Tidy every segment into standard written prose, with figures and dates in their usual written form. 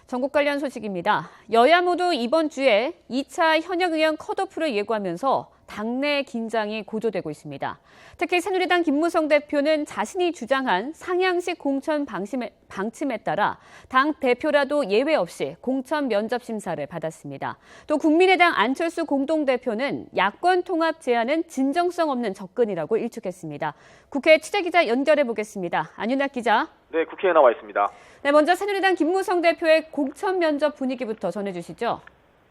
전국 관련 소식입니다. 여야 모두 이번 주에 2차 현역 의원 컷오프를 예고하면서 당내 긴장이 고조되고 있습니다. 특히 새누리당 김무성 대표는 자신이 주장한 상향식 공천 방침에 따라 당 대표라도 예외 없이 공천 면접 심사를 받았습니다. 또 국민의당 안철수 공동대표는 야권 통합 제안은 진정성 없는 접근이라고 일축했습니다. 국회 취재기자 연결해 보겠습니다. 안윤학 기자. 네, 국회에 나와 있습니다. 네, 먼저 새누리당 김무성 대표의 공천 면접 분위기부터 전해주시죠.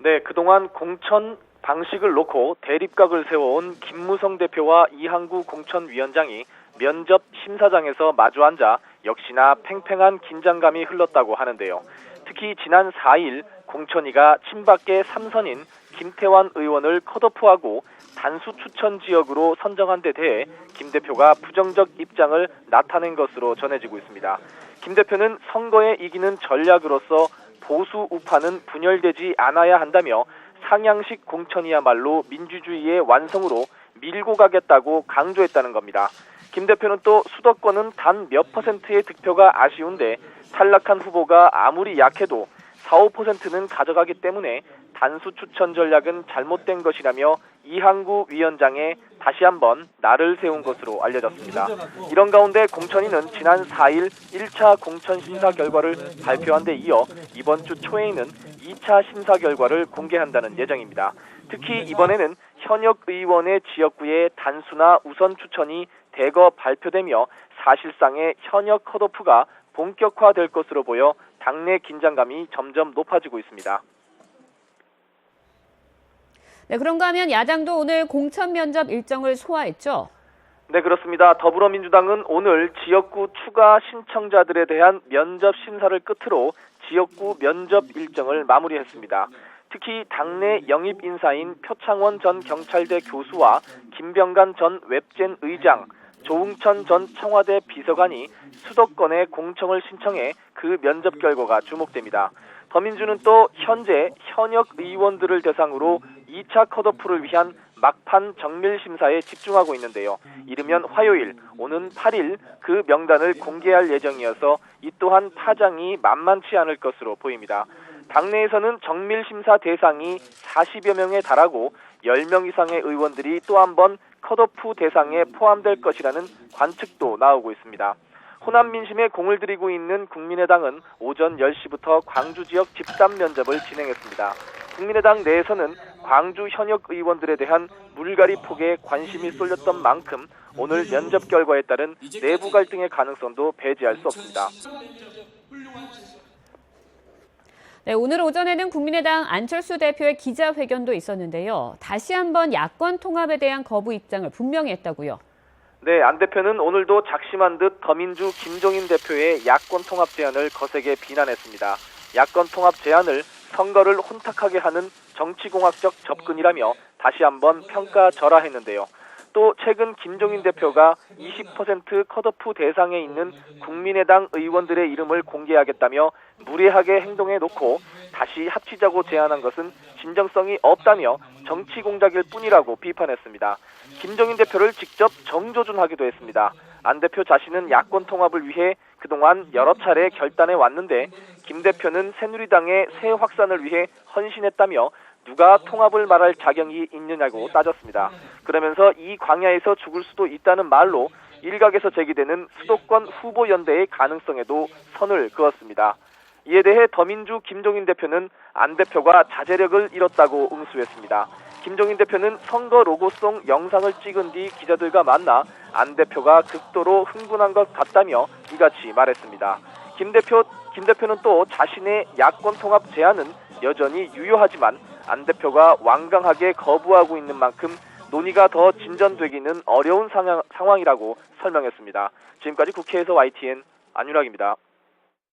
네, 그동안 공천 방식을 놓고 대립각을 세워온 김무성 대표와 이항구 공천위원장이 면접 심사장에서 마주 앉아 역시나 팽팽한 긴장감이 흘렀다고 하는데요. 특히 지난 4일 공천위가 친박계 3선인 김태환 의원을 컷오프하고 단수 추천 지역으로 선정한 데 대해 김 대표가 부정적 입장을 나타낸 것으로 전해지고 있습니다. 김 대표는 선거에 이기는 전략으로서 보수 우파는 분열되지 않아야 한다며 상향식 공천이야말로 민주주의의 완성으로 밀고 가겠다고 강조했다는 겁니다. 김 대표는 또 수도권은 단 몇 %의 득표가 아쉬운데 탈락한 후보가 아무리 약해도 4, 5%는 가져가기 때문에 단수 추천 전략은 잘못된 것이라며 이항구 위원장에 다시 한번 날을 세운 것으로 알려졌습니다. 이런 가운데 공천위는 지난 4일 1차 공천 심사 결과를 발표한 데 이어 이번 주 초에는 2차 심사 결과를 공개한다는 예정입니다. 특히 이번에는 현역 의원의 지역구의 단수나 우선 추천이 대거 발표되며 사실상의 현역 컷오프가 본격화될 것으로 보여 당내 긴장감이 점점 높아지고 있습니다. 네, 그런가 하면 야당도 오늘 공천 면접 일정을 소화했죠? 네, 그렇습니다. 더불어민주당은 오늘 지역구 추가 신청자들에 대한 면접 심사를 끝으로 지역구 면접 일정을 마무리했습니다. 특히 당내 영입 인사인 표창원 전 경찰대 교수와 김병관 전 웹젠 의장, 조응천 전 청와대 비서관이 수도권에 공청을 신청해 그 면접 결과가 주목됩니다. 더민주는 또 현재 현역 의원들을 대상으로 2차 컷오프를 위한 막판 정밀 심사에 집중하고 있는데요. 이르면 화요일, 오는 8일 그 명단을 공개할 예정이어서 이 또한 파장이 만만치 않을 것으로 보입니다. 당내에서는 정밀 심사 대상이 40여 명에 달하고 10명 이상의 의원들이 또 한 번 컷오프 대상에 포함될 것이라는 관측도 나오고 있습니다. 호남 민심에 공을 들이고 있는 국민의당은 오전 10시부터 광주 지역 집단 면접을 진행했습니다. 국민의당 내에서는 광주 현역 의원들에 대한 물갈이 폭에 관심이 쏠렸던 만큼 오늘 면접 결과에 따른 내부 갈등의 가능성도 배제할 수 없습니다. 네, 오늘 오전에는 국민의당 안철수 대표의 기자회견도 있었는데요. 다시 한번 야권 통합에 대한 거부 입장을 분명히 했다고요. 네, 안 대표는 오늘도 작심한 듯 더민주 김종인 대표의 야권 통합 제안을 거세게 비난했습니다. 야권 통합 제안을 선거를 혼탁하게 하는 정치공학적 접근이라며 다시 한번 평가절하했는데요. 또 최근 김종인 대표가 20% 컷오프 대상에 있는 국민의당 의원들의 이름을 공개하겠다며 무례하게 행동해 놓고 다시 합치자고 제안한 것은 진정성이 없다며 정치 공작일 뿐이라고 비판했습니다. 김종인 대표를 직접 정조준하기도 했습니다. 안 대표 자신은 야권 통합을 위해 그동안 여러 차례 결단해 왔는데 김 대표는 새누리당의 새 확산을 위해 헌신했다며 누가 통합을 말할 자격이 있느냐고 따졌습니다. 그러면서 이 광야에서 죽을 수도 있다는 말로 일각에서 제기되는 수도권 후보 연대의 가능성에도 선을 그었습니다. 이에 대해 더민주 김종인 대표는 안 대표가 자제력을 잃었다고 응수했습니다. 김종인 대표는 선거 로고송 영상을 찍은 뒤 기자들과 만나 안 대표가 극도로 흥분한 것 같다며 이같이 말했습니다. 김 대표는 또 자신의 야권 통합 제안은 여전히 유효하지만 안 대표가 완강하게 거부하고 있는 만큼 논의가 더 진전되기는 어려운 상황이라고 설명했습니다. 지금까지 국회에서 YTN 안윤학입니다.